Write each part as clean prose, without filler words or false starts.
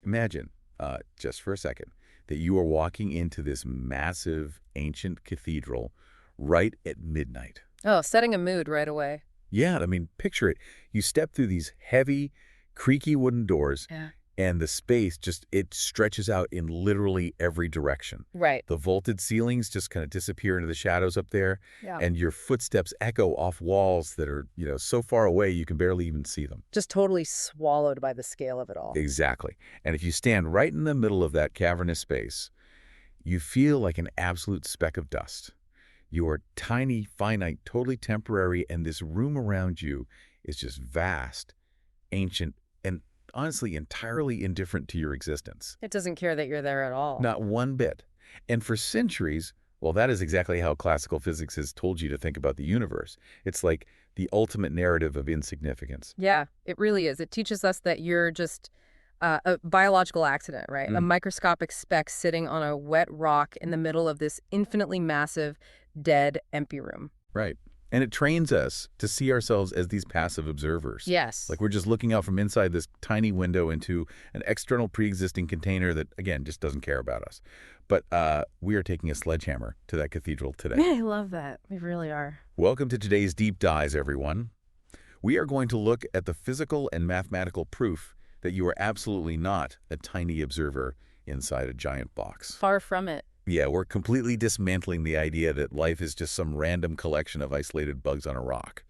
Imagine, just for a second, that you are walking into this massive ancient cathedral right at midnight. Oh, setting a mood right away. Yeah, I mean, picture it. You step through these heavy, creaky wooden doors, Yeah. and the space it stretches out in literally every direction. Right. The vaulted ceilings just kind of disappear into the shadows up there, Yeah. and your footsteps echo off walls that are, so far away you can barely even see them. Just totally swallowed by the scale of it all. Exactly. And if you stand right in the middle of that cavernous space, you feel like an absolute speck of dust. You are tiny, finite, totally temporary, and this room around you is just vast, ancient, and honestly entirely indifferent to your existence. It doesn't care that you're there at all. Not one bit. And for centuries, well, that is exactly how classical physics has told you to think about the universe. It's like the ultimate narrative of insignificance. Yeah, it really is. It teaches us that you're just a biological accident, right? A microscopic speck sitting on a wet rock in the middle of this infinitely massive, dead, empty room. Right. And it trains us to see ourselves as these passive observers. Yes. Like we're just looking out from inside this tiny window into an external pre-existing container that, again, just doesn't care about us. But we are taking a sledgehammer to that cathedral today. I love that. We really are. Welcome to today's Deep Dives, everyone. We are going to look at the physical and mathematical proof that you are absolutely not a tiny observer inside a giant box. Far from it. Yeah, we're completely dismantling the idea that life is just some random collection of isolated bugs on a rock.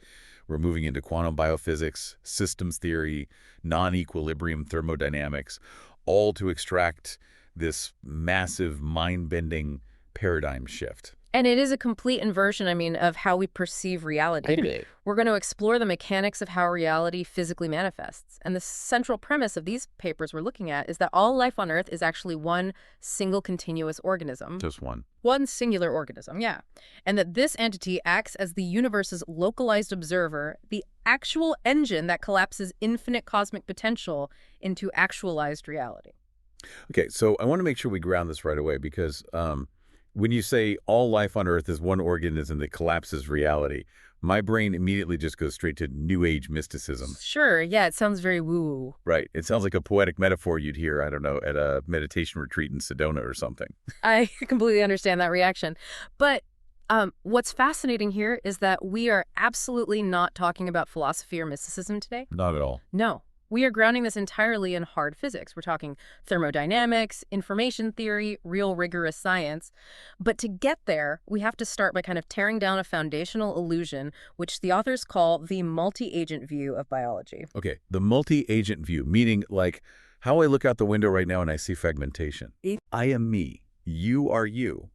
We're moving into quantum biophysics, systems theory, non-equilibrium thermodynamics, all to extract this massive, mind-bending paradigm shift. And it is a complete inversion, of how we perceive reality. We're going to explore the mechanics of how reality physically manifests. And the central premise of these papers we're looking at is that all life on Earth is actually one single continuous organism. Just one. One singular organism, yeah. And that this entity acts as the universe's localized observer, the actual engine that collapses infinite cosmic potential into actualized reality. Okay, so I want to make sure we ground this right away because when you say all life on Earth is one organism that collapses reality, my brain immediately just goes straight to New Age mysticism. Sure, yeah, it sounds very woo-woo. Right. It sounds like a poetic metaphor you'd hear, I don't know, at a meditation retreat in Sedona or something. I completely understand that reaction. But what's fascinating here is that we are absolutely not talking about philosophy or mysticism today. Not at all. No. We are grounding this entirely in hard physics. We're talking thermodynamics, information theory, real rigorous science. But to get there, we have to start by kind of tearing down a foundational illusion, which the authors call the multi-agent view of biology. Okay, the multi-agent view, meaning like how I look out the window right now and I see fragmentation. I am me. You are you.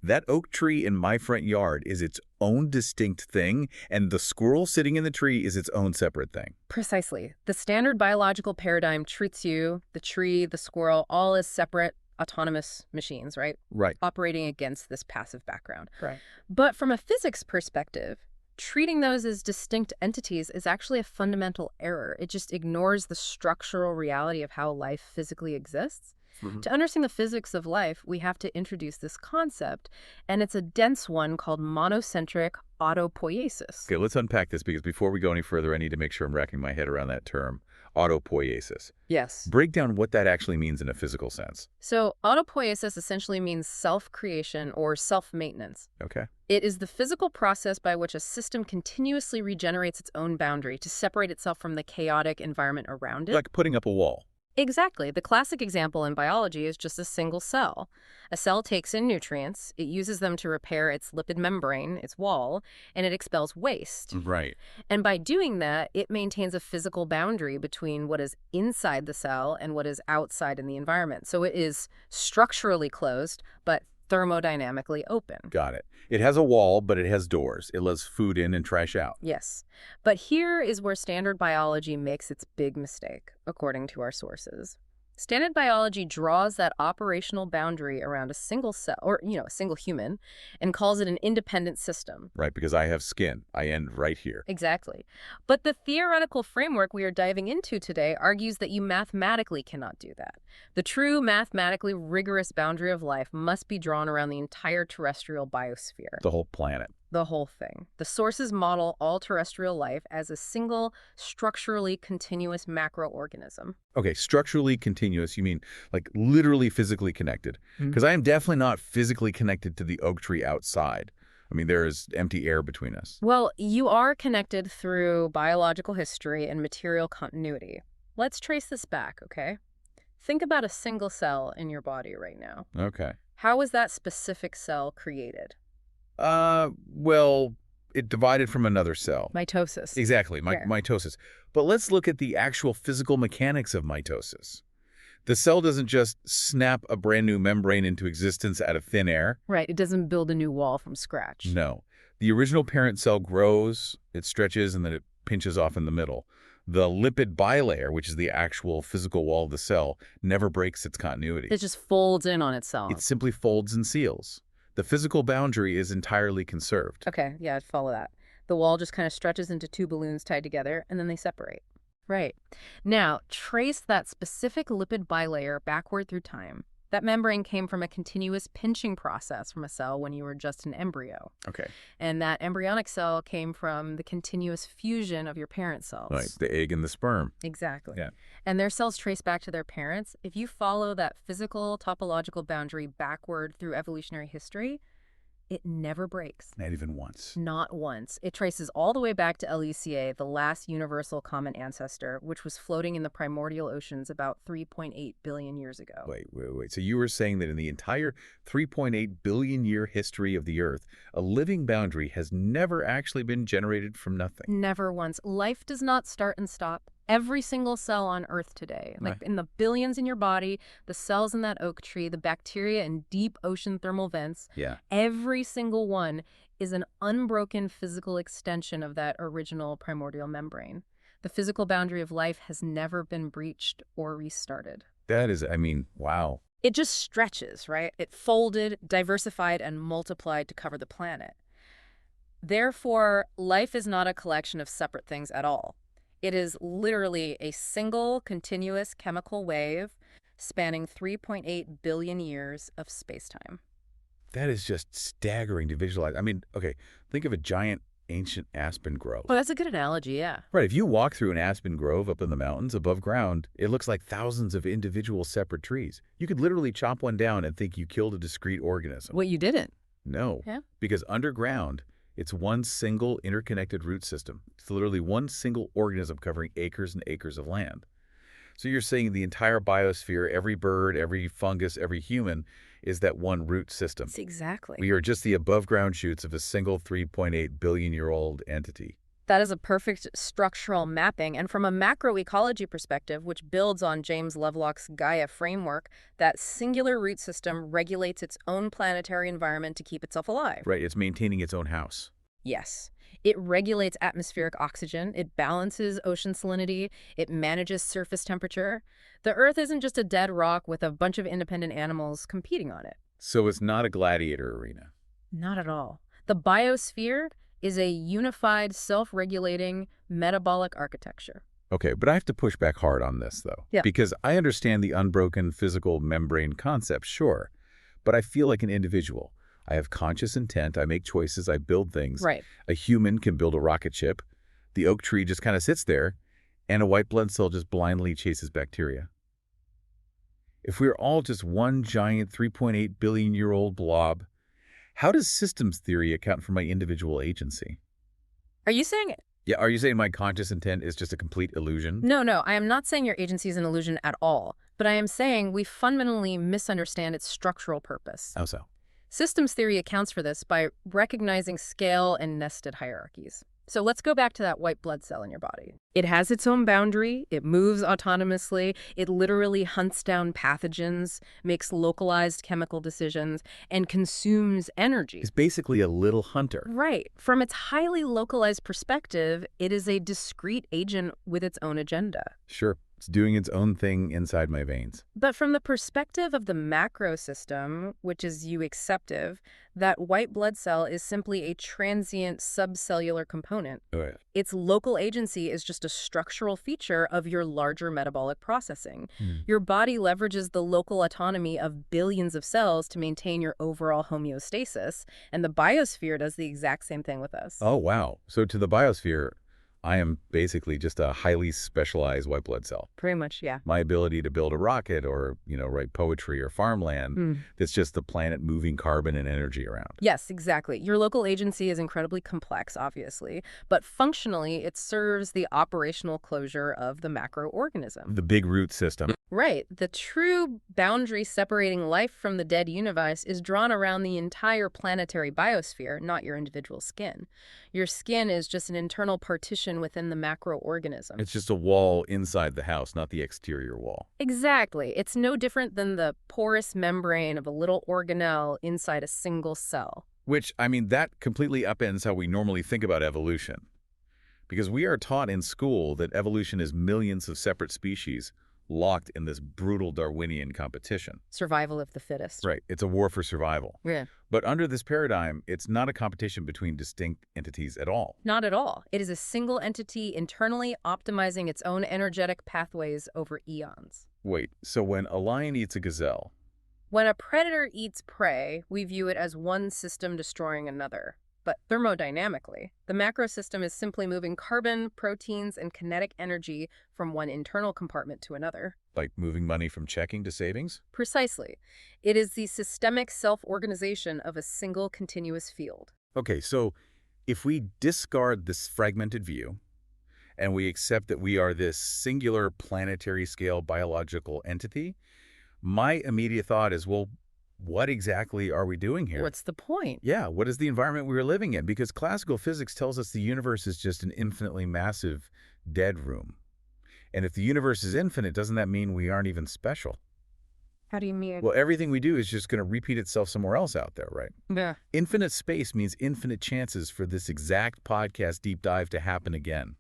That oak tree in my front yard is its own distinct thing, and the squirrel sitting in the tree is its own separate thing. Precisely. The standard biological paradigm treats you, the tree, the squirrel, all as separate, autonomous machines, right? Right. Operating against this passive background. Right. But from a physics perspective, treating those as distinct entities is actually a fundamental error. It just ignores the structural reality of how life physically exists. To understand the physics of life, we have to introduce this concept, and it's a dense one called monocentric autopoiesis. Okay, let's unpack this because before we go any further, I need to make sure I'm wrapping my head around that term, autopoiesis. Yes. Break down what that actually means in a physical sense. So autopoiesis essentially means self-creation or self-maintenance. Okay. It is the physical process by which a system continuously regenerates its own boundary to separate itself from the chaotic environment around it. Like putting up a wall. Exactly. The classic example in biology is just a single cell. A cell takes in nutrients, it uses them to repair its lipid membrane, its wall, and it expels waste. Right. And by doing that, it maintains a physical boundary between what is inside the cell and what is outside in the environment. So it is structurally closed, but thermodynamically open. Got it. It has a wall, but it has doors. It lets food in and trash out. Yes. But here is where standard biology makes its big mistake, according to our sources. Standard biology draws that operational boundary around a single cell, or, a single human, and calls it an independent system. Right, because I have skin. I end right here. Exactly. But the theoretical framework we are diving into today argues that you mathematically cannot do that. The true mathematically rigorous boundary of life must be drawn around the entire terrestrial biosphere. The whole planet. The whole thing. The sources model all terrestrial life as a single, structurally continuous macroorganism. Okay, structurally continuous, you mean like literally physically connected? Mm. Because I am definitely not physically connected to the oak tree outside. I mean, there is empty air between us. Well, you are connected through biological history and material continuity. Let's trace this back, okay? Think about a single cell in your body right now. Okay. How was that specific cell created? Well, it divided from another cell. Mitosis. Exactly, There. mitosis. But let's look at the actual physical mechanics of mitosis. The cell doesn't just snap a brand new membrane into existence out of thin air. Right, it doesn't build a new wall from scratch. No. The original parent cell grows, it stretches, and then it pinches off in the middle. The lipid bilayer, which is the actual physical wall of the cell, never breaks its continuity. It just folds in on itself. It simply folds and seals. The physical boundary is entirely conserved. Okay, yeah, I'd follow that. The wall just kind of stretches into two balloons tied together, and then they separate. Right. Now, trace that specific lipid bilayer backward through time. That membrane came from a continuous pinching process from a cell when you were just an embryo. Okay. And that embryonic cell came from the continuous fusion of your parent cells. Right, the egg and the sperm. Exactly. Yeah. And their cells trace back to their parents. If you follow that physical topological boundary backward through evolutionary history, it never breaks. Not even once. Not once. It traces all the way back to LECA, the last universal common ancestor, which was floating in the primordial oceans about 3.8 billion years ago. Wait. So you were saying that in the entire 3.8 billion year history of the Earth, a living boundary has never actually been generated from nothing? Never once. Life does not start and stop. Every single cell on Earth today, like Right. in the billions in your body, the cells in that oak tree, the bacteria in deep ocean thermal vents, Yeah. every single one is an unbroken physical extension of that original primordial membrane. The physical boundary of life has never been breached or restarted. That is, I mean, wow. It just stretches, right? It folded, diversified, and multiplied to cover the planet. Therefore, life is not a collection of separate things at all. It is literally a single continuous chemical wave spanning 3.8 billion years of spacetime. That is just staggering to visualize. I mean, okay, think of a giant ancient aspen grove. Well, that's a good analogy, yeah. Right, if you walk through an aspen grove up in the mountains above ground, it looks like thousands of individual separate trees. You could literally chop one down and think you killed a discrete organism. What you didn't. No, Yeah. because underground, it's one single interconnected root system. It's literally one single organism covering acres and acres of land. So you're saying the entire biosphere, every bird, every fungus, every human, is that one root system. That's exactly. We are just the above-ground shoots of a single 3.8 billion-year-old entity. That is a perfect structural mapping. And from a macroecology perspective, which builds on James Lovelock's Gaia framework, that singular root system regulates its own planetary environment to keep itself alive. Right, it's maintaining its own house. Yes. It regulates atmospheric oxygen, it balances ocean salinity, it manages surface temperature. The Earth isn't just a dead rock with a bunch of independent animals competing on it. So it's not a gladiator arena. Not at all. The biosphere is a unified, self-regulating, metabolic architecture. Okay, but I have to push back hard on this, though. Yeah. Because I understand the unbroken physical membrane concept, sure, but I feel like an individual. I have conscious intent, I make choices, I build things. Right. A human can build a rocket ship. The oak tree just kind of sits there, and a white blood cell just blindly chases bacteria. If we're all just one giant 3.8 billion-year-old blob, how does systems theory account for my individual agency? Are you saying... Yeah, are you saying my conscious intent is just a complete illusion? No, I am not saying your agency is an illusion at all, but I am saying we fundamentally misunderstand its structural purpose. How so? Systems theory accounts for this by recognizing scale and nested hierarchies. So let's go back to that white blood cell in your body. It has its own boundary, it moves autonomously, it literally hunts down pathogens, makes localized chemical decisions, and consumes energy. It's basically a little hunter. Right. From its highly localized perspective, it is a discrete agent with its own agenda. Sure, It's doing its own thing inside my veins. But from the perspective of the macro system, which is euacceptive, that white blood cell is simply a transient subcellular component. Oh, yeah. Its local agency is just a structural feature of your larger metabolic processing. Your body leverages the local autonomy of billions of cells to maintain your overall homeostasis, and the biosphere does the exact same thing with us. Oh, wow. So to the biosphere, I am basically just a highly specialized white blood cell. Pretty much, yeah. My ability to build a rocket or, write poetry or farmland, that's just the planet moving carbon and energy around. Yes, exactly. Your local agency is incredibly complex, obviously, but functionally it serves the operational closure of the macroorganism. The big root system. Right. The true boundary separating life from the dead universe is drawn around the entire planetary biosphere, not your individual skin. Your skin is just an internal partition within the macroorganism. It's just a wall inside the house, not the exterior wall. Exactly. It's no different than the porous membrane of a little organelle inside a single cell. Which, that completely upends how we normally think about evolution. Because we are taught in school that evolution is millions of separate species locked in this brutal Darwinian competition. Survival of the fittest. Right. It's a war for survival. Yeah. But under this paradigm, it's not a competition between distinct entities at all. Not at all. It is a single entity internally optimizing its own energetic pathways over eons. Wait, so when a lion eats a gazelle... When a predator eats prey, we view it as one system destroying another. But thermodynamically, the macro system is simply moving carbon, proteins, and kinetic energy from one internal compartment to another. Like moving money from checking to savings? Precisely. It is the systemic self-organization of a single continuous field. Okay, so if we discard this fragmented view, and we accept that we are this singular planetary-scale biological entity, my immediate thought is, well, what exactly are we doing here? What's the point? Yeah, what is the environment we are living in? Because classical physics tells us the universe is just an infinitely massive dead room. And if the universe is infinite, doesn't that mean we aren't even special? How do you mean? Well, everything we do is just going to repeat itself somewhere else out there, right? Yeah. Infinite space means infinite chances for this exact podcast deep dive to happen again.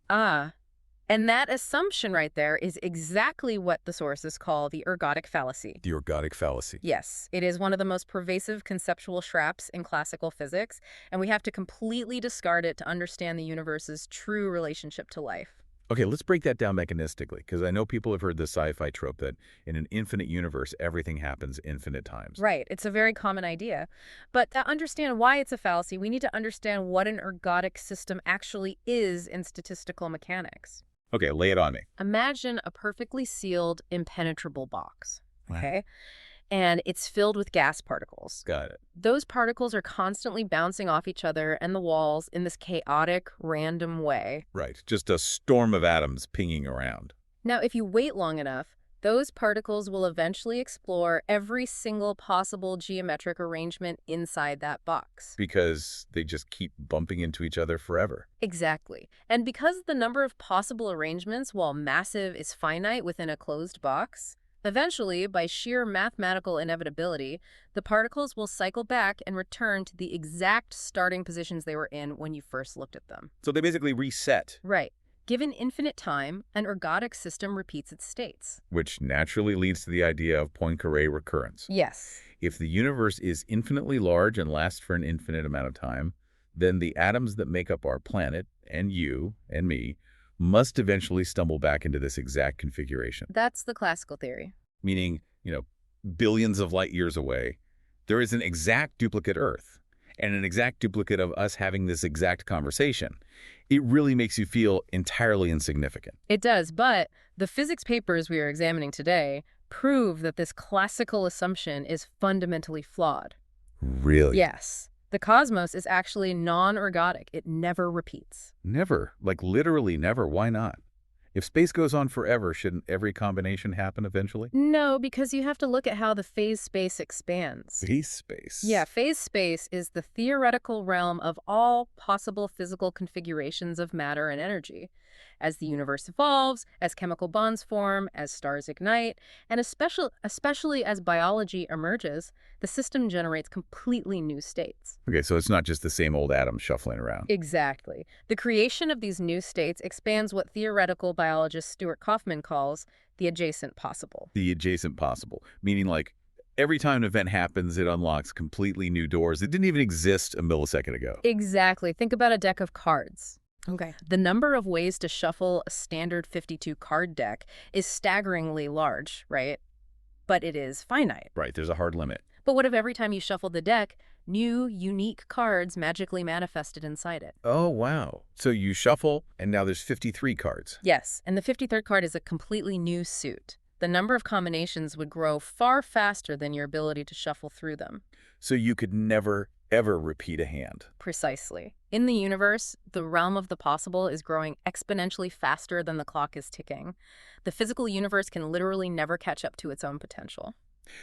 And that assumption right there is exactly what the sources call the ergodic fallacy. The ergodic fallacy. Yes, it is one of the most pervasive conceptual traps in classical physics, and we have to completely discard it to understand the universe's true relationship to life. Okay, let's break that down mechanistically, because I know people have heard the sci-fi trope that in an infinite universe, everything happens infinite times. Right, it's a very common idea. But to understand why it's a fallacy, we need to understand what an ergodic system actually is in statistical mechanics. Okay, lay it on me. Imagine a perfectly sealed, impenetrable box, Wow. okay? And it's filled with gas particles. Got it. Those particles are constantly bouncing off each other and the walls in this chaotic, random way. Right, just a storm of atoms pinging around. Now, if you wait long enough, those particles will eventually explore every single possible geometric arrangement inside that box. Because they just keep bumping into each other forever. Exactly. And because the number of possible arrangements, while massive, is finite within a closed box, eventually, by sheer mathematical inevitability, the particles will cycle back and return to the exact starting positions they were in when you first looked at them. So they basically reset. Right. Given infinite time, an ergodic system repeats its states. Which naturally leads to the idea of Poincare recurrence. Yes. If the universe is infinitely large and lasts for an infinite amount of time, then the atoms that make up our planet, and you, and me, must eventually stumble back into this exact configuration. That's the classical theory. Meaning, billions of light years away, there is an exact duplicate Earth, and an exact duplicate of us having this exact conversation. It really makes you feel entirely insignificant. It does, but the physics papers we are examining today prove that this classical assumption is fundamentally flawed. Really? Yes. The cosmos is actually non-ergodic. It never repeats. Never. Like literally never. Why not? If space goes on forever, shouldn't every combination happen eventually? No, because you have to look at how the phase space expands. Phase space? Yeah, phase space is the theoretical realm of all possible physical configurations of matter and energy. As the universe evolves, as chemical bonds form, as stars ignite, and especially as biology emerges, the system generates completely new states. Okay, so it's not just the same old atoms shuffling around. Exactly. The creation of these new states expands what theoretical biologist Stuart Kauffman calls The adjacent possible. The adjacent possible, meaning like every time an event happens, it unlocks completely new doors that didn't even exist a millisecond ago. Exactly. Think about a deck of cards. Okay. The number of ways to shuffle a standard 52 card deck is staggeringly large, right? But it is finite. Right, there's a hard limit. But what if every time you shuffle the deck, new, unique cards magically manifested inside it? Oh, wow. So you shuffle, and now there's 53 cards. Yes, and the 53rd card is a completely new suit. The number of combinations would grow far faster than your ability to shuffle through them. So you could never, ever repeat a hand. Precisely. In the universe, the realm of the possible is growing exponentially faster than the clock is ticking. The physical universe can literally never catch up to its own potential.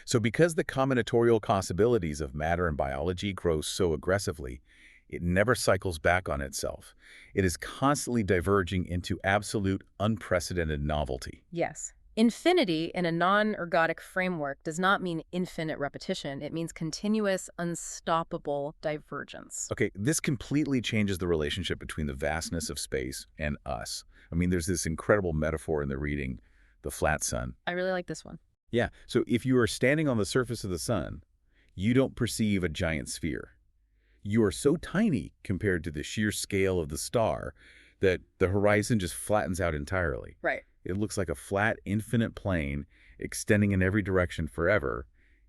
So because the combinatorial possibilities of matter and biology grow so aggressively, it never cycles back on itself. It is constantly diverging into absolute, unprecedented novelty. Yes. Infinity in a non-ergodic framework does not mean infinite repetition. It means continuous, unstoppable divergence. Okay, this completely changes the relationship between the vastness of space and us. I mean, there's this incredible metaphor in the reading, the flat sun. I really like this one. Yeah, so if you are standing on the surface of the sun, you don't perceive a giant sphere. You are so tiny compared to the sheer scale of the star that the horizon just flattens out entirely. Right. It looks like a flat, infinite plane extending in every direction forever,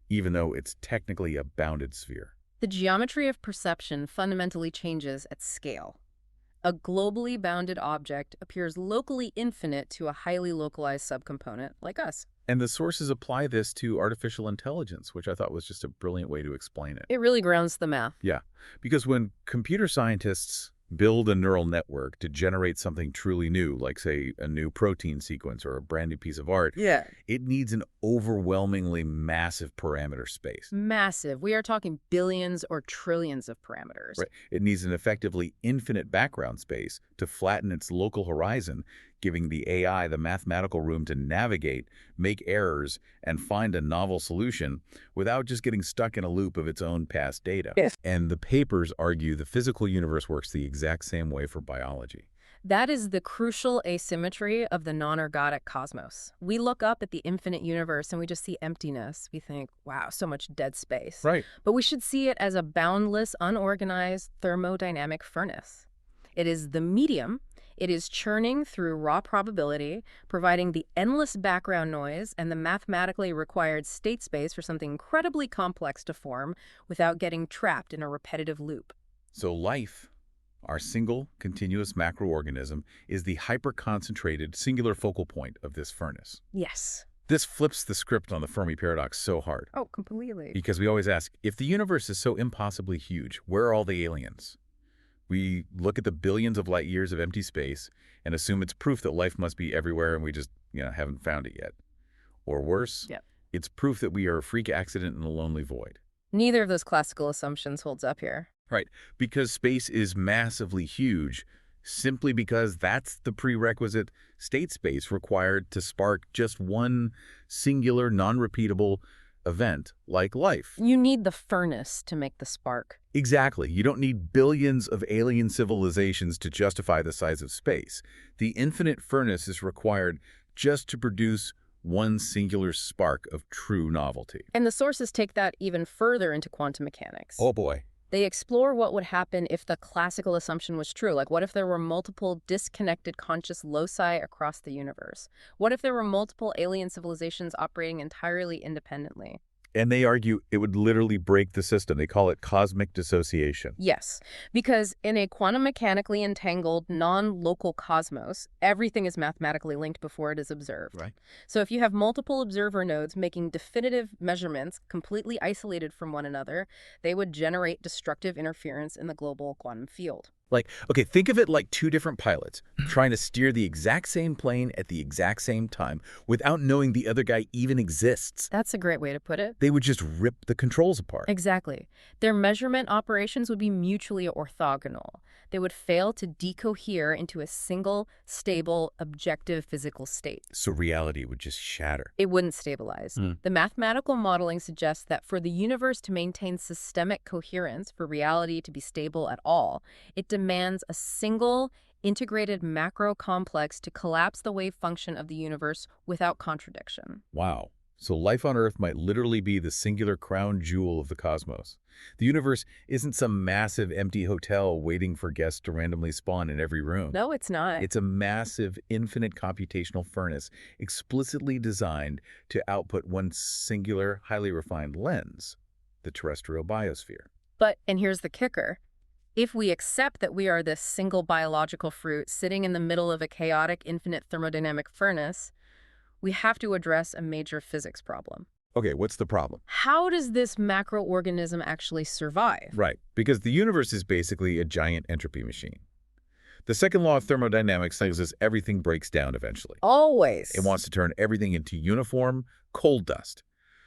even though it's technically a bounded sphere. The geometry of perception fundamentally changes at scale. A globally bounded object appears locally infinite to a highly localized subcomponent like us. And the sources apply this to artificial intelligence, which I thought was just a brilliant way to explain it. It really grounds the math. Yeah, because when computer scientists build a neural network to generate something truly new, like, say, a new protein sequence or a brand new piece of art, Yeah. it needs an overwhelmingly massive parameter space. Massive. We are talking billions or trillions of parameters. Right. It needs an effectively infinite background space to flatten its local horizon, giving the AI the mathematical room to navigate, make errors, and find a novel solution without just getting stuck in a loop of its own past data. Yes. And the papers argue the physical universe works the exact same way for biology. That is the crucial asymmetry of the non-ergodic cosmos. We look up at the infinite universe and we just see emptiness. We think, wow, so much dead space. Right. But we should see it as a boundless, unorganized thermodynamic furnace. It is the medium. It is churning through raw probability, providing the endless background noise and the mathematically required state space for something incredibly complex to form without getting trapped in a repetitive loop. So life, our single, continuous macroorganism, is the hyper-concentrated singular focal point of this furnace. Yes. This flips the script on the Fermi paradox so hard. Oh, completely. Because we always ask, if the universe is so impossibly huge, where are all the aliens? We look at the billions of light years of empty space and assume it's proof that life must be everywhere and we just, haven't found it yet. Or worse, it's proof that we are a freak accident in a lonely void. Neither of those classical assumptions holds up here. Right, because space is massively huge simply because that's the prerequisite state space required to spark just one singular, non-repeatable event like life. You need the furnace to make the spark. Exactly. You don't need billions of alien civilizations to justify the size of space. The infinite furnace is required just to produce one singular spark of true novelty. And the sources take that even further into quantum mechanics. Oh boy. They explore what would happen if the classical assumption was true. Like, what if there were multiple disconnected conscious loci across the universe? What if there were multiple alien civilizations operating entirely independently? And they argue it would literally break the system. They call it cosmic dissociation. Yes, because in a quantum mechanically entangled, non-local cosmos, everything is mathematically linked before it is observed. Right. So if you have multiple observer nodes making definitive measurements completely isolated from one another, they would generate destructive interference in the global quantum field. Okay, think of it like two different pilots trying to steer the exact same plane at the exact same time without knowing the other guy even exists. That's a great way to put it. They would just rip the controls apart. Exactly. Their measurement operations would be mutually orthogonal. They would fail to decohere into a single, stable, objective physical state. So reality would just shatter. It wouldn't stabilize. The mathematical modeling suggests that for the universe to maintain systemic coherence, for reality to be stable at all, it demands a single, integrated macro complex to collapse the wave function of the universe without contradiction. Wow. So life on Earth might literally be the singular crown jewel of the cosmos. The universe isn't some massive empty hotel waiting for guests to randomly spawn in every room. No, it's not. It's a massive, infinite computational furnace explicitly designed to output one singular, highly refined lens, the terrestrial biosphere. But, and here's the kicker, if we accept that we are this single biological fruit sitting in the middle of a chaotic, infinite thermodynamic furnace, we have to address a major physics problem. Okay, what's the problem? How does this macroorganism actually survive? Right, because the universe is basically a giant entropy machine. The second law of thermodynamics tells us everything breaks down eventually. Always. It wants to turn everything into uniform, cold dust.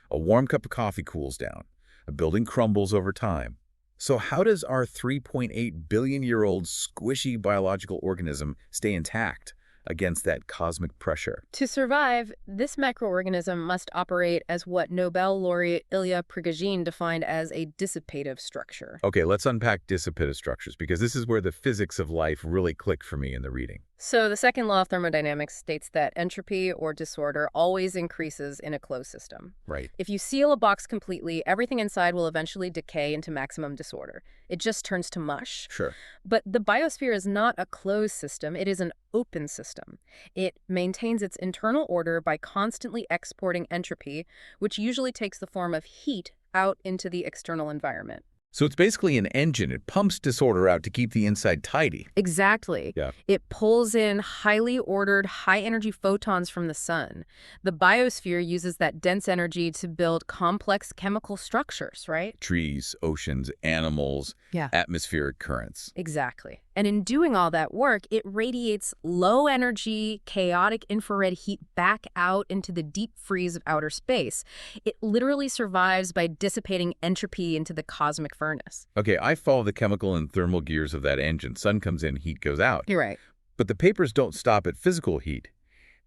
A warm cup of coffee cools down. A building crumbles over time. So how does our 3.8 billion-year-old squishy biological organism stay intact against that cosmic pressure? To survive, this macroorganism must operate as what Nobel laureate Ilya Prigogine defined as a dissipative structure. Okay, let's unpack dissipative structures, because this is where the physics of life really clicked for me in the reading. So the second law of thermodynamics states that entropy or disorder always increases in a closed system. Right. If you seal a box completely, everything inside will eventually decay into maximum disorder. It just turns to mush. Sure. But the biosphere is not a closed system. It is an open system. It maintains its internal order by constantly exporting entropy, which usually takes the form of heat out into the external environment. So it's basically an engine. It pumps disorder out to keep the inside tidy. Exactly. Yeah. It pulls in highly ordered, high-energy photons from the sun. The biosphere uses that dense energy to build complex chemical structures, right? Trees, oceans, animals, Yeah. atmospheric currents. Exactly. And in doing all that work, it radiates low-energy, chaotic infrared heat back out into the deep freeze of outer space. It literally survives by dissipating entropy into the cosmic furnace. Okay, I follow the chemical and thermal gears of that engine. Sun comes in, heat goes out. You're right. But the papers don't stop at physical heat.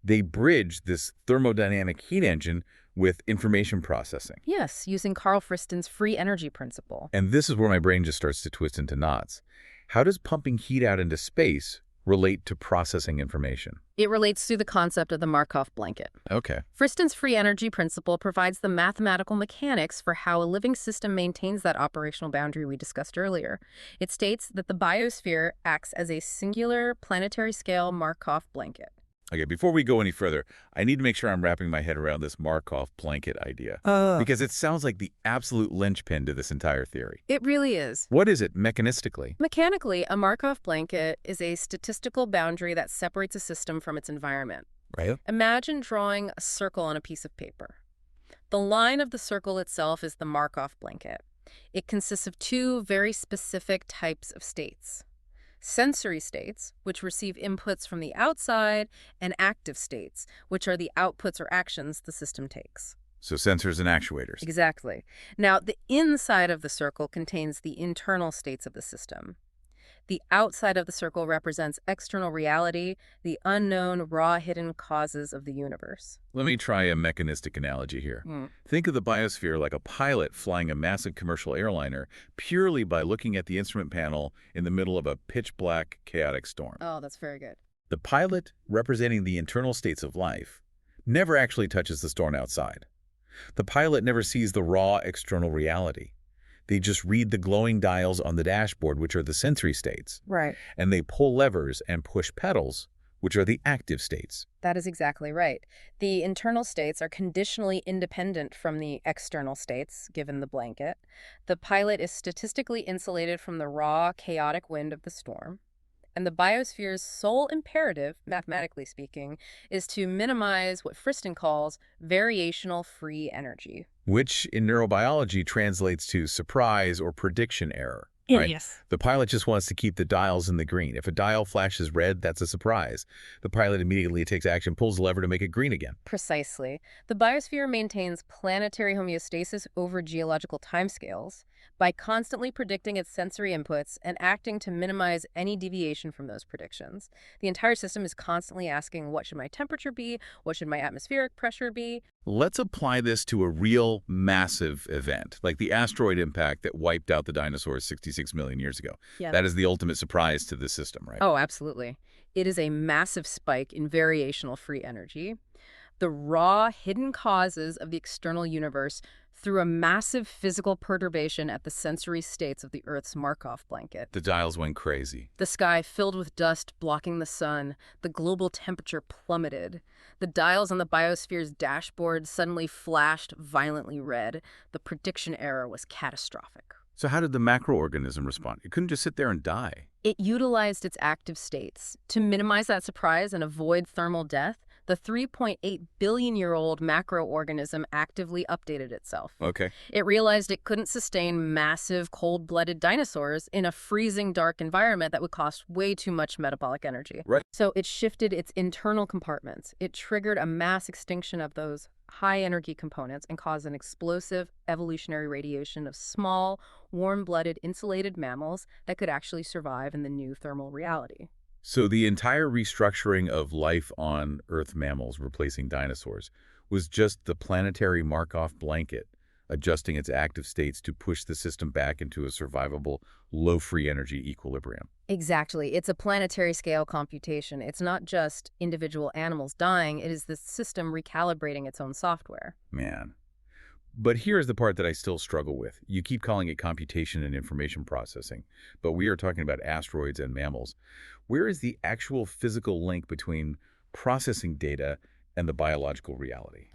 They bridge this thermodynamic heat engine with information processing. Yes, using Carl Friston's free energy principle. And this is where my brain just starts to twist into knots. How does pumping heat out into space relate to processing information? It relates to the concept of the Markov blanket. Okay. Friston's free energy principle provides the mathematical mechanics for how a living system maintains that operational boundary we discussed earlier. It states that the biosphere acts as a singular planetary-scale Markov blanket. Okay, before we go any further, I need to make sure I'm wrapping my head around this Markov blanket idea. Because it sounds like the absolute linchpin to this entire theory. It really is. What is it mechanistically? Mechanically, a Markov blanket is a statistical boundary that separates a system from its environment. Right. Imagine drawing a circle on a piece of paper. The line of the circle itself is the Markov blanket. It consists of two very specific types of states. Sensory states, which receive inputs from the outside, and active states, which are the outputs or actions the system takes. So sensors and actuators. Exactly. Now, the inside of the circle contains the internal states of the system. The outside of the circle represents external reality, the unknown, raw, hidden causes of the universe. Let me try a mechanistic analogy here. Think of the biosphere like a pilot flying a massive commercial airliner purely by looking at the instrument panel in the middle of a pitch-black, chaotic storm. Oh, that's very good. The pilot, representing the internal states of life, never actually touches the storm outside. The pilot never sees the raw external reality. They just read the glowing dials on the dashboard, which are the sensory states. Right. And they pull levers and push pedals, which are the active states. That is exactly right. The internal states are conditionally independent from the external states, given the blanket. The pilot is statistically insulated from the raw, chaotic wind of the storm. And the biosphere's sole imperative, mathematically speaking, is to minimize what Friston calls variational free energy. Which in neurobiology translates to surprise or prediction error. Right? Yes. The pilot just wants to keep the dials in the green. If a dial flashes red, that's a surprise. The pilot immediately takes action, pulls the lever to make it green again. Precisely. The biosphere maintains planetary homeostasis over geological timescales by constantly predicting its sensory inputs and acting to minimize any deviation from those predictions. The entire system is constantly asking, what should my temperature be? What should my atmospheric pressure be? Let's apply this to a real massive event, like the asteroid impact that wiped out the dinosaurs 66 million years ago. Yeah. That is the ultimate surprise to the system, right? Oh, absolutely. It is a massive spike in variational free energy, the raw, hidden causes of the external universe through a massive physical perturbation at the sensory states of the Earth's Markov blanket. The dials went crazy. The sky filled with dust blocking the sun, the global temperature plummeted. The dials on the biosphere's dashboard suddenly flashed violently red. The prediction error was catastrophic. So how did the macroorganism respond? It couldn't just sit there and die. It utilized its active states. To minimize that surprise and avoid thermal death, the 3.8 billion-year-old macroorganism actively updated itself. Okay. It realized it couldn't sustain massive, cold-blooded dinosaurs in a freezing, dark environment that would cost way too much metabolic energy. Right. So it shifted its internal compartments. It triggered a mass extinction of those high-energy components and caused an explosive evolutionary radiation of small, warm-blooded, insulated mammals that could actually survive in the new thermal reality. So the entire restructuring of life on Earth mammals replacing dinosaurs was just the planetary Markov blanket adjusting its active states to push the system back into a survivable, low-free energy equilibrium. Exactly. It's a planetary-scale computation. It's not just individual animals dying. It is the system recalibrating its own software. Man. But here's the part that I still struggle with. You keep calling it computation and information processing, but we are talking about asteroids and mammals. Where is the actual physical link between processing data and the biological reality?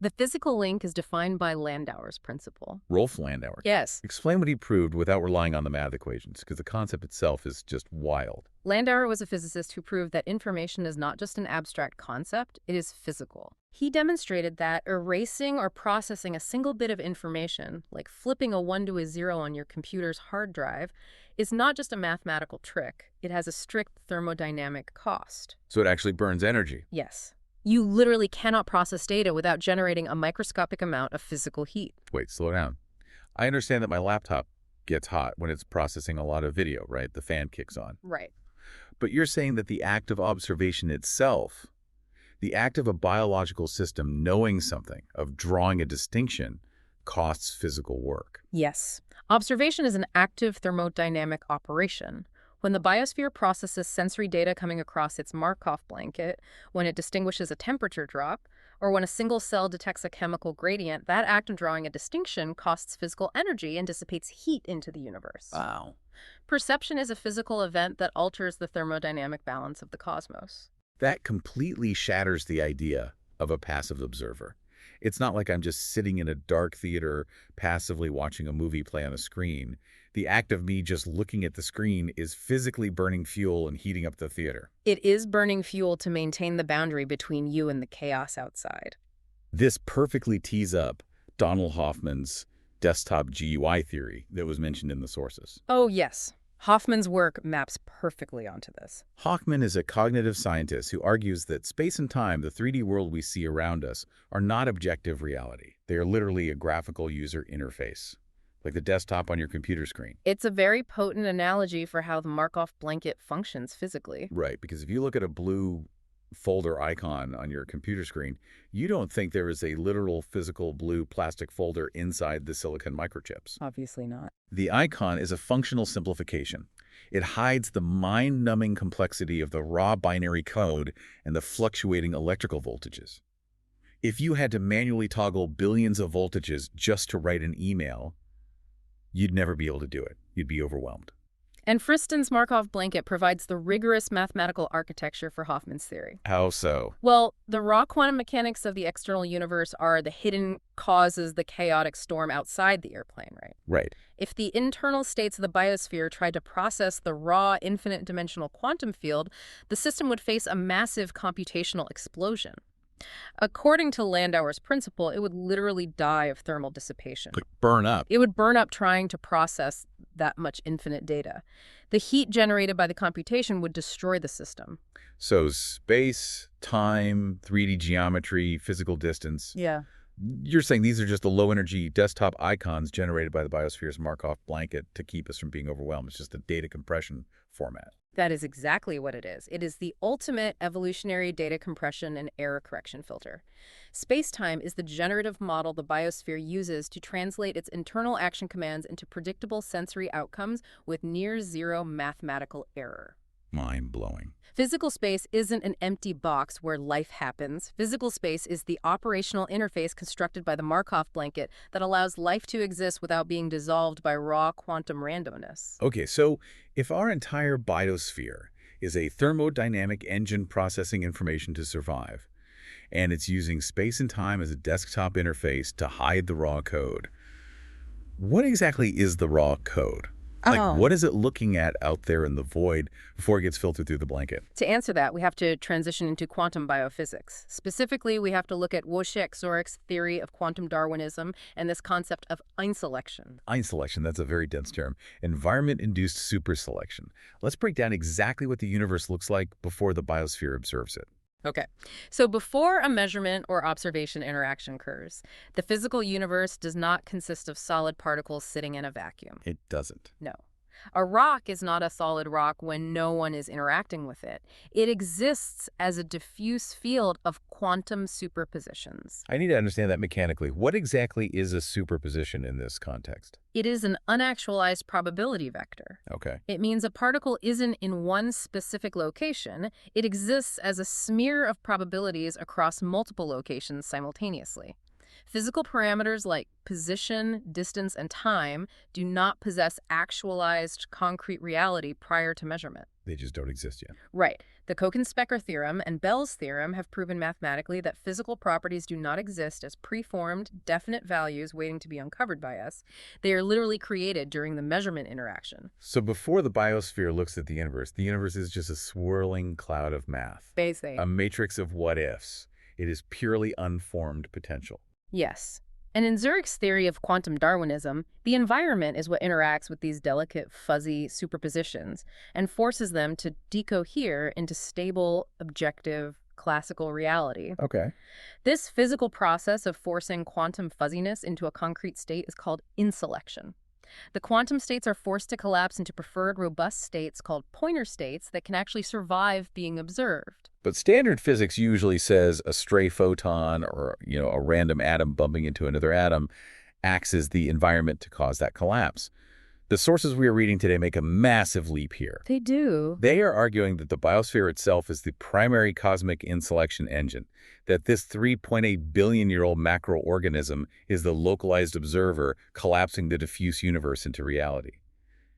The physical link is defined by Landauer's principle. Rolf Landauer. Yes. Explain what he proved without relying on the math equations, because the concept itself is just wild. Landauer was a physicist who proved that information is not just an abstract concept, it is physical. He demonstrated that erasing or processing a single bit of information, like flipping a 1 to a 0 on your computer's hard drive, is not just a mathematical trick. It has a strict thermodynamic cost. So it actually burns energy. Yes. You literally cannot process data without generating a microscopic amount of physical heat. Wait, slow down. I understand that my laptop gets hot when it's processing a lot of video, right? The fan kicks on. Right. But you're saying that the act of observation itself, the act of a biological system knowing something, of drawing a distinction, costs physical work. Yes. Observation is an active thermodynamic operation. When the biosphere processes sensory data coming across its Markov blanket, when it distinguishes a temperature drop, or when a single cell detects a chemical gradient, that act of drawing a distinction costs physical energy and dissipates heat into the universe. Wow. Perception is a physical event that alters the thermodynamic balance of the cosmos. That completely shatters the idea of a passive observer. It's not like I'm just sitting in a dark theater passively watching a movie play on a screen. The act of me just looking at the screen is physically burning fuel and heating up the theater. It is burning fuel to maintain the boundary between you and the chaos outside. This perfectly tees up Donald Hoffman's desktop GUI theory that was mentioned in the sources. Oh, yes. Hoffman's work maps perfectly onto this. Hoffman is a cognitive scientist who argues that space and time, the 3D world we see around us, are not objective reality. They are literally a graphical user interface, like the desktop on your computer screen. It's a very potent analogy for how the Markov blanket functions physically. Right, because if you look at a blue folder icon on your computer screen, you don't think there is a literal physical blue plastic folder inside the silicon microchips. Obviously not. The icon is a functional simplification. It hides the mind-numbing complexity of the raw binary code and the fluctuating electrical voltages. If you had to manually toggle billions of voltages just to write an email, you'd never be able to do it. You'd be overwhelmed. And Friston's Markov blanket provides the rigorous mathematical architecture for Hoffman's theory. How so? Well, the raw quantum mechanics of the external universe are the hidden causes the chaotic storm outside the airplane, right? Right. If the internal states of the biosphere tried to process the raw infinite dimensional quantum field, the system would face a massive computational explosion. According to Landauer's principle, it would literally die of thermal dissipation. Like burn up. It would burn up trying to process that much infinite data. The heat generated by the computation would destroy the system. So space, time, 3D geometry, physical distance. Yeah. You're saying these are just the low-energy desktop icons generated by the biosphere's Markov blanket to keep us from being overwhelmed. It's just a data compression format. That is exactly what it is. It is the ultimate evolutionary data compression and error correction filter. Space-time is the generative model the biosphere uses to translate its internal action commands into predictable sensory outcomes with near-zero mathematical error. Mind-blowing. Physical space isn't an empty box where life happens. Physical space is the operational interface constructed by the Markov blanket that allows life to exist without being dissolved by raw quantum randomness. Okay, so if our entire biosphere is a thermodynamic engine processing information to survive, and it's using space and time as a desktop interface to hide the raw code, what exactly is the raw code? Like, what is it looking at out there in the void before it gets filtered through the blanket? To answer that, we have to transition into quantum biophysics. Specifically, we have to look at Wojciech-Zorik's theory of quantum Darwinism and this concept of inselection. Inselection, that's a very dense term. Environment-induced superselection. Let's break down exactly what the universe looks like before the biosphere observes it. Okay, so before a measurement or observation interaction occurs, the physical universe does not consist of solid particles sitting in a vacuum. It doesn't. No. A rock is not a solid rock when no one is interacting with it. It exists as a diffuse field of quantum superpositions. I need to understand that mechanically. What exactly is a superposition in this context? It is an unactualized probability vector. Okay. It means a particle isn't in one specific location. It exists as a smear of probabilities across multiple locations simultaneously. Physical parameters like position, distance, and time do not possess actualized concrete reality prior to measurement. They just don't exist yet. Right. The Kochen-Specker theorem and Bell's theorem have proven mathematically that physical properties do not exist as preformed, definite values waiting to be uncovered by us. They are literally created during the measurement interaction. So before the biosphere looks at the universe is just a swirling cloud of math. Basically. A matrix of what-ifs. It is purely unformed potential. Yes. And in Zurich's theory of quantum Darwinism, the environment is what interacts with these delicate, fuzzy superpositions and forces them to decohere into stable, objective, classical reality. Okay. This physical process of forcing quantum fuzziness into a concrete state is called inselection. The quantum states are forced to collapse into preferred robust states called pointer states that can actually survive being observed. But standard physics usually says a stray photon or, a random atom bumping into another atom acts as the environment to cause that collapse. The sources we are reading today make a massive leap here. They do. They are arguing that the biosphere itself is the primary cosmic inselection engine, that this 3.8 billion-year-old macroorganism is the localized observer collapsing the diffuse universe into reality.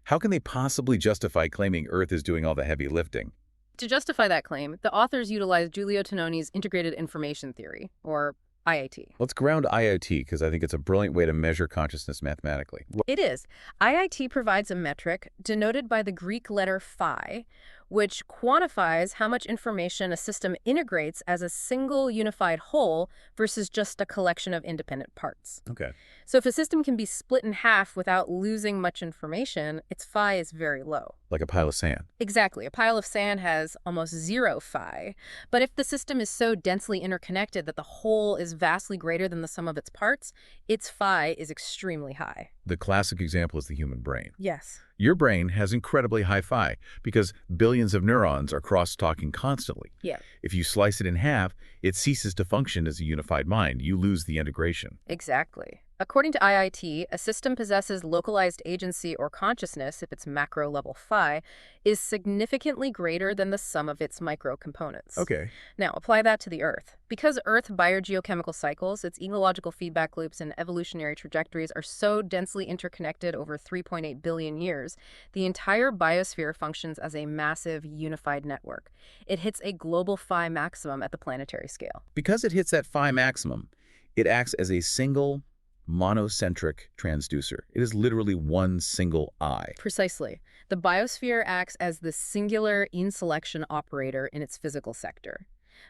How can they possibly justify claiming Earth is doing all the heavy lifting? To justify that claim, the authors utilized Giulio Tononi's integrated information theory, or IIT. Let's ground IoT because I think it's a brilliant way to measure consciousness mathematically. It is. IIT provides a metric denoted by the Greek letter phi, which quantifies how much information a system integrates as a single unified whole versus just a collection of independent parts. Okay. So if a system can be split in half without losing much information, its phi is very low. Like a pile of sand. Exactly. A pile of sand has almost zero phi. But if the system is so densely interconnected that the whole is vastly greater than the sum of its parts, its phi is extremely high. The classic example is the human brain. Yes. Your brain has incredibly high phi because billions of neurons are cross-talking constantly. Yeah. If you slice it in half, it ceases to function as a unified mind. You lose the integration. Exactly. According to IIT, a system possesses localized agency or consciousness if its macro-level phi is significantly greater than the sum of its micro-components. Okay. Now, apply that to the Earth. Because Earth biogeochemical cycles, its ecological feedback loops, and evolutionary trajectories are so densely interconnected over 3.8 billion years, the entire biosphere functions as a massive, unified network. It hits a global phi maximum at the planetary scale. Because it hits that phi maximum, it acts as a single monocentric transducer. It is literally one single eye. Precisely. The biosphere acts as the singular inselection operator in its physical sector.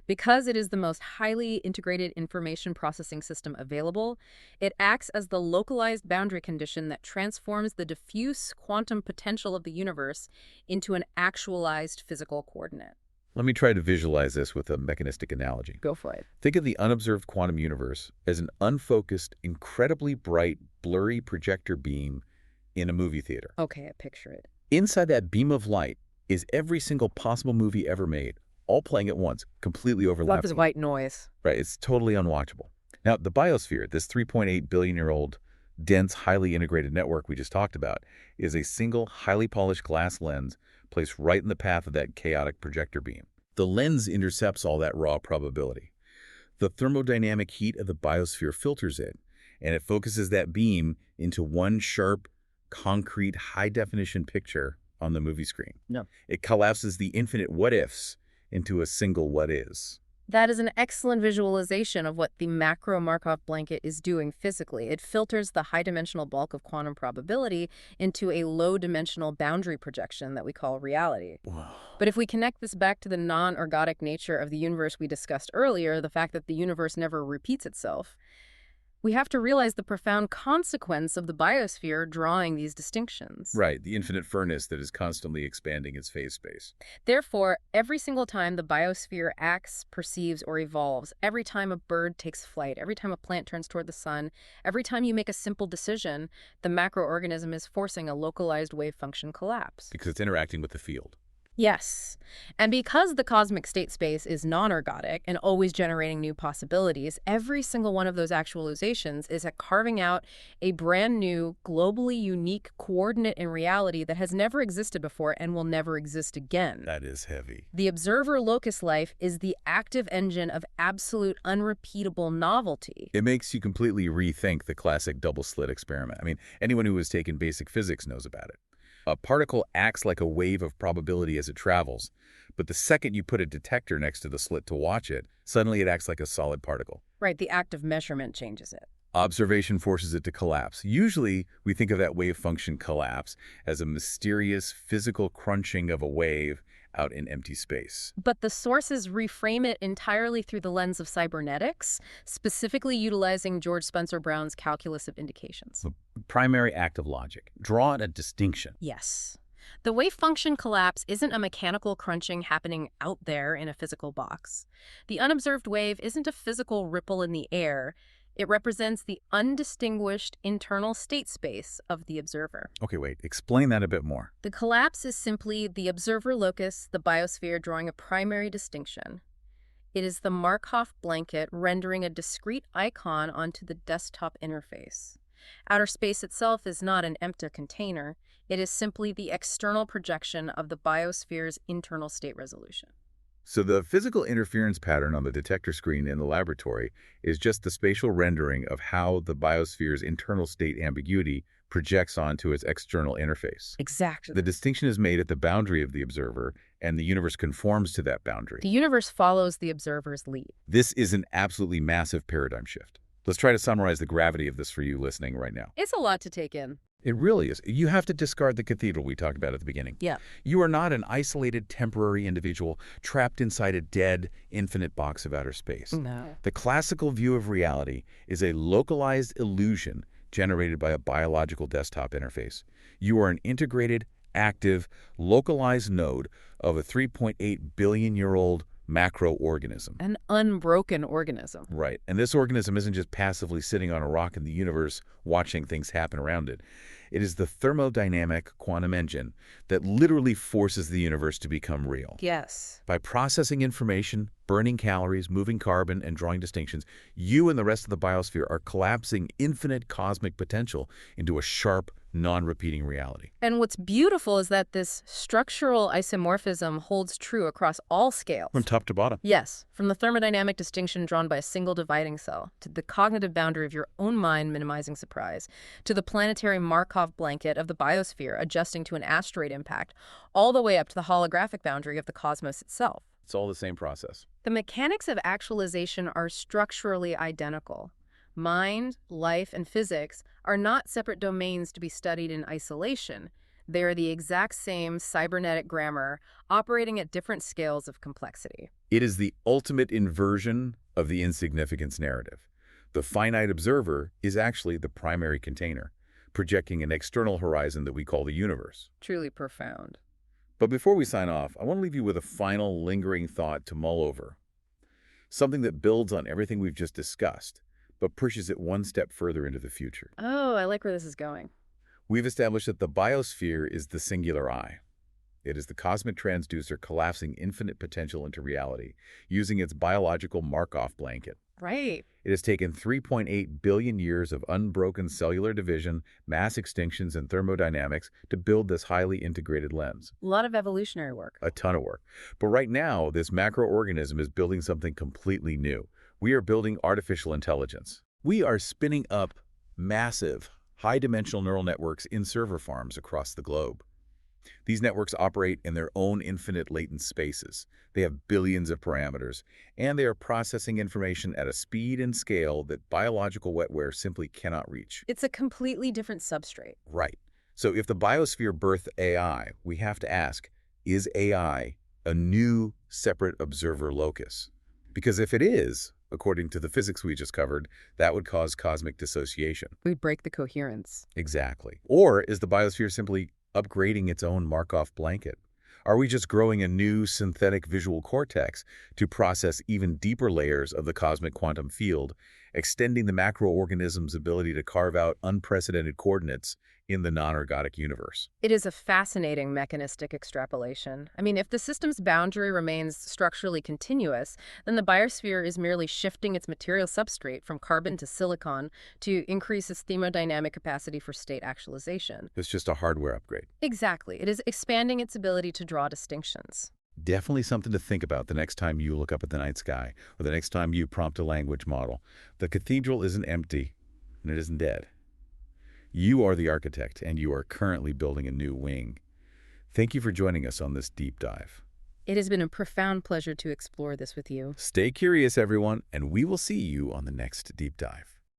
Because it is the most highly integrated information processing system available, it acts as the localized boundary condition that transforms the diffuse quantum potential of the universe into an actualized physical coordinate. Let me try to visualize this with a mechanistic analogy. Go for it. Think of the unobserved quantum universe as an unfocused, incredibly bright, blurry projector beam in a movie theater. Okay, I picture it. Inside that beam of light is every single possible movie ever made, all playing at once, completely Love overlapping. this white noise. Right, it's totally unwatchable. Now, the biosphere, this 3.8 billion-year-old, dense, highly integrated network we just talked about, is a single, highly polished glass lens placed right in the path of that chaotic projector beam. The lens intercepts all that raw probability. The thermodynamic heat of the biosphere filters it, and it focuses that beam into one sharp, concrete, high-definition picture on the movie screen. No. It collapses the infinite what-ifs into a single what-is. That is an excellent visualization of what the macro Markov blanket is doing physically. It filters the high-dimensional bulk of quantum probability into a low-dimensional boundary projection that we call reality. Wow. But if we connect this back to the non-ergodic nature of the universe we discussed earlier, the fact that the universe never repeats itself, we have to realize the profound consequence of the biosphere drawing these distinctions. Right, the infinite furnace that is constantly expanding its phase space. Therefore, every single time the biosphere acts, perceives, or evolves, every time a bird takes flight, every time a plant turns toward the sun, every time you make a simple decision, the macroorganism is forcing a localized wave function collapse. Because it's interacting with the field. Yes. And because the cosmic state space is non-ergodic and always generating new possibilities, every single one of those actualizations is carving out a brand new, globally unique coordinate in reality that has never existed before and will never exist again. That is heavy. The observer locus life is the active engine of absolute unrepeatable novelty. It makes you completely rethink the classic double-slit experiment. I mean, anyone who has taken basic physics knows about it. A particle acts like a wave of probability as it travels, but the second you put a detector next to the slit to watch it, suddenly it acts like a solid particle. Right, the act of measurement changes it. Observation forces it to collapse. Usually, we think of that wave function collapse as a mysterious physical crunching of a wave out in empty space. But the sources reframe it entirely through the lens of cybernetics, specifically utilizing George Spencer Brown's calculus of indications. The primary act of logic. Draw a distinction. Yes. The wave function collapse isn't a mechanical crunching happening out there in a physical box. The unobserved wave isn't a physical ripple in the air. It represents the undistinguished internal state space of the observer. Okay, wait. Explain that a bit more. The collapse is simply the observer locus, the biosphere, drawing a primary distinction. It is the Markov blanket rendering a discrete icon onto the desktop interface. Outer space itself is not an empty container. It is simply the external projection of the biosphere's internal state resolution. So the physical interference pattern on the detector screen in the laboratory is just the spatial rendering of how the biosphere's internal state ambiguity projects onto its external interface. Exactly. The distinction is made at the boundary of the observer, and the universe conforms to that boundary. The universe follows the observer's lead. This is an absolutely massive paradigm shift. Let's try to summarize the gravity of this for you listening right now. It's a lot to take in. It really is. You have to discard the cathedral we talked about at the beginning. Yeah. You are not an isolated, temporary individual trapped inside a dead, infinite box of outer space. No. The classical view of reality is a localized illusion generated by a biological desktop interface. You are an integrated, active, localized node of a 3.8 billion-year-old macroorganism. An unbroken organism. Right. And this organism isn't just passively sitting on a rock in the universe watching things happen around it. It is the thermodynamic quantum engine that literally forces the universe to become real. Yes. By processing information, burning calories, moving carbon, and drawing distinctions, you and the rest of the biosphere are collapsing infinite cosmic potential into a sharp, non-repeating reality. And what's beautiful is that this structural isomorphism holds true across all scales. From top to bottom. Yes, from the thermodynamic distinction drawn by a single dividing cell, to the cognitive boundary of your own mind minimizing surprise, to the planetary Markov blanket of the biosphere adjusting to an asteroid impact, all the way up to the holographic boundary of the cosmos itself. It's all the same process. The mechanics of actualization are structurally identical. Mind, life, and physics are not separate domains to be studied in isolation. They are the exact same cybernetic grammar operating at different scales of complexity. It is the ultimate inversion of the insignificance narrative. The finite observer is actually the primary container, projecting an external horizon that we call the universe. Truly profound. But before we sign off, I want to leave you with a final lingering thought to mull over. Something that builds on everything we've just discussed, but pushes it one step further into the future. Oh, I like where this is going. We've established that the biosphere is the singular eye. It is the cosmic transducer collapsing infinite potential into reality, using its biological Markov blanket. Right. It has taken 3.8 billion years of unbroken cellular division, mass extinctions, and thermodynamics to build this highly integrated lens. A lot of evolutionary work. A ton of work. But right now, this macroorganism is building something completely new. We are building artificial intelligence. We are spinning up massive, high-dimensional neural networks in server farms across the globe. These networks operate in their own infinite latent spaces. They have billions of parameters, and they are processing information at a speed and scale that biological wetware simply cannot reach. It's a completely different substrate. Right. So if the biosphere birthed AI, we have to ask, is AI a new, separate observer locus? Because if it is, according to the physics we just covered, that would cause cosmic dissociation. We'd break the coherence. Exactly. Or is the biosphere simply upgrading its own Markov blanket? Are we just growing a new synthetic visual cortex to process even deeper layers of the cosmic quantum field, extending the macroorganism's ability to carve out unprecedented coordinates in the non-ergodic universe? It is a fascinating mechanistic extrapolation. I mean, if the system's boundary remains structurally continuous, then the biosphere is merely shifting its material substrate from carbon to silicon to increase its thermodynamic capacity for state actualization. It's just a hardware upgrade. Exactly. It is expanding its ability to draw distinctions. Definitely something to think about the next time you look up at the night sky or the next time you prompt a language model. The cathedral isn't empty, and it isn't dead. You are the architect, and you are currently building a new wing. Thank you for joining us on this deep dive. It has been a profound pleasure to explore this with you. Stay curious, everyone, and we will see you on the next deep dive.